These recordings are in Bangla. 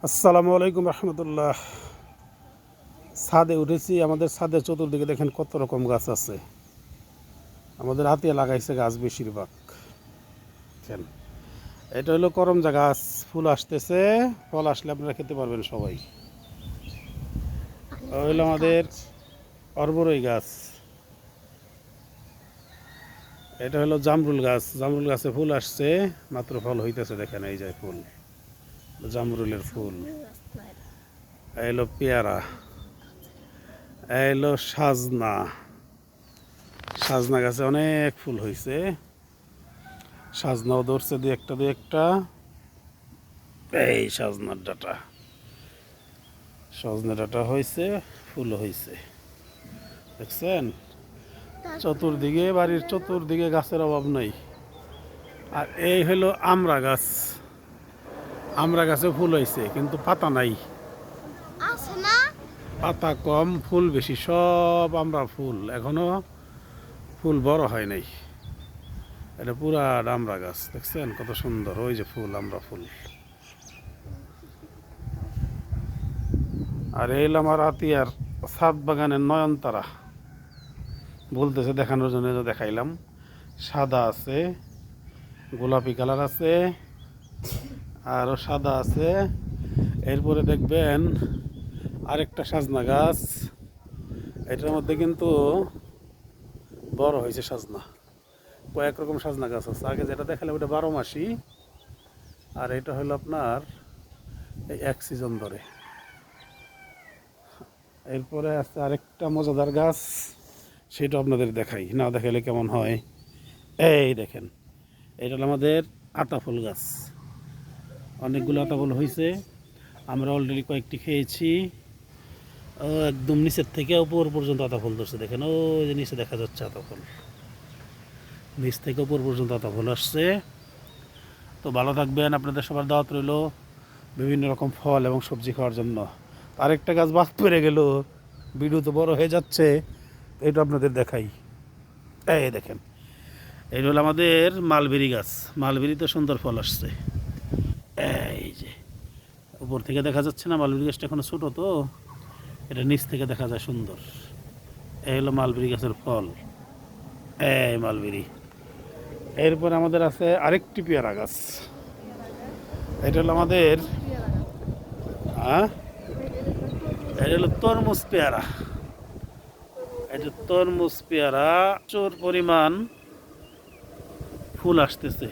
আসসালামু আলাইকুম রহমতুল্লাহ। ছাদে উঠেছি। আমাদের ছাদের চতুর্দিকে দেখেন কত রকম গাছ আছে। আমাদের হাতিয়া লাগাইছে গাছ বেশিরভাগ। দেখেন, এটা হলো করমজা গাছ। ফুল আসতেছে, ফল আসলে আপনারা খেতে পারবেন সবাই। হইলো আমাদের অরবরই গাছ। এটা হলো জামরুল গাছ। জামরুল গাছে ফুল আসছে, মাত্র ফল হইতেছে। দেখেন এই যে ফুল, জামরুলের ফুল। এই হলো পেয়ারা। এই হলো সাজনা। সাজনা গাছে অনেক ফুল হয়েছে। সাজনাও ধরছে দু একটা। এই সজনার ডাটা, সজনে ডাটা হয়েছে, ফুল হয়েছে। দেখছেন, চতুর্দিকে, বাড়ির চতুর্দিকে গাছের অভাব নাই। আর এই হলো আমড়া গাছ। আমড়া গাছে ফুল হয়েছে কিন্তু পাতা নাই। পাতা কম, ফুল বেশি। সব আমড়া ফুল, এখনো ফুল বড় হয় নাই। এটা পুরা আমড়া গাছ। দেখছেন কত সুন্দর, ওই যে ফুল, আমড়া ফুল। আর এই হলো আমার আতিয়ার ছাদ বাগানের নয়নতারা। বলতেছে দেখানোর জন্য দেখাইলাম। সাদা আছে, গোলাপি কালার আছে, আরও সাদা আছে। এরপরে দেখবেন আরেকটা সাজনা গাছ। এটার মধ্যে কিন্তু বড় হয়েছে সাজনা। কয়েক রকম সাজনা গাছ আছে। আগে যেটা দেখালাম ওটা 12 মাসি, আর এটা হলো আপনার এই এক সিজন ধরে। এরপরে আছে আরেকটা মজাদার গাছ, সেটা আপনাদের দেখাই, না দেখাইলে কেমন হয়। এই দেখেন, এটা হলো আমাদের আতা ফুল গাছ। অনেকগুলো আতা ফুল হয়েছে, আমরা অলরেডি কয়েকটি খেয়েছি। ও একদম নিচের থেকে উপর পর্যন্ত আতা ফুল ধরছে। দেখেন ওই যে নিচে দেখা যাচ্ছে আতা ফুল, নিচ থেকে উপর পর্যন্ত আতা ফুল আসছে। তো ভালো থাকবেন, আপনাদের সবার দাওয়াত রইল বিভিন্ন রকম ফল এবং সবজি খাওয়ার জন্য। আরেকটা গাছ বাদ পড়ে গেল, ভিডিও তো বড় হয়ে যাচ্ছে, এটা আপনাদের দেখাই। এই দেখেন, এই হলো আমাদের মালবেরি গাছ। মালবেরিতে সুন্দর ফল আসছে। এই যে উপর থেকে দেখা যাচ্ছে না, মালবেরি গাছটা এখনো ছোটো, তো এটা নিচ থেকে দেখা যায় সুন্দর। এই হলো মালবেরি গাছের ফল, এই মালবেরি। এরপর আমাদের আছে আরেকটি পেয়ারা গাছ। এটা হলো আমাদের এটা হলো তরমুজ পেয়ারা। এটা তরমুজ পেয়ারা, প্রচুর পরিমাণ ফুল আসতেছে।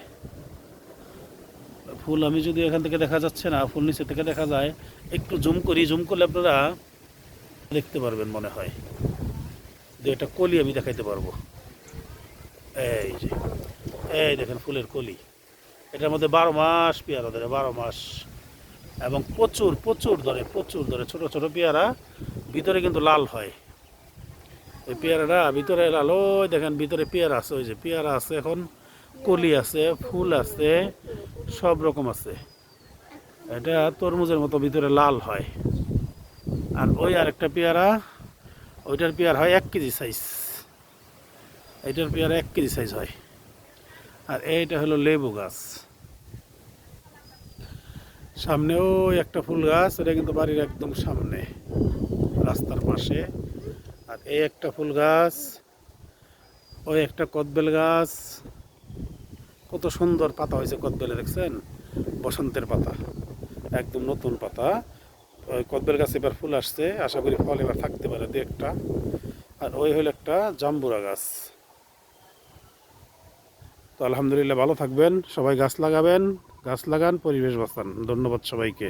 ফুল আমি যদি এখান থেকে দেখা যাচ্ছে না, ফুল নিচে থেকে দেখা যায়। একটু জুম করি, জুম করলে আপনারা দেখতে পারবেন মনে হয় যে এটা কলি আমি দেখাইতে পারবো। এই যে, এই দেখেন ফুলের কলি। এটার মধ্যে 12 মাস পেয়ারা ধরে, 12 মাস, এবং প্রচুর প্রচুর ধরে, প্রচুর ধরে। ছোট ছোট পেয়ারা, ভিতরে কিন্তু লাল হয়। এই পেয়ারাটা ভিতরে লাল। ওই দেখেন ভিতরে পেয়ারা আছে, ওই যে পেয়ারা আছে, এখন কলি আছে, ফুল আছে, সব রকম আছে। এটা তরমুজের মতো ভিতরে লাল হয়। আর ওই আরেকটা পেয়ারা, ওইটার পেয়ারা হয় 1 কেজি সাইজ। এইটার পেয়ারা 1 কেজি সাইজ হয়। আর এইটা হলো লেবু গাছ। সামনেও একটা ফুল গাছ, এটা কিন্তু বাড়ির একদম সামনে, রাস্তার পাশে। আর এই একটা ফুল গাছ, ওই একটা কদবেল গাছ। কত সুন্দর পাতা হয়েছে কদবেলে, দেখছেন? বসন্তের পাতা, একদম নতুন পাতা। ওই কদবেল গাছে এবার ফুল আসছে, আশা করি ফল এবার থাকতে পারে দু একটা। আর ওই হলো একটা জাম্বুরা গাছ। তো আলহামদুলিল্লাহ, ভালো থাকবেন সবাই, গাছ লাগাবেন, গাছ লাগান, পরিবেশ বাঁচান। ধন্যবাদ সবাইকে।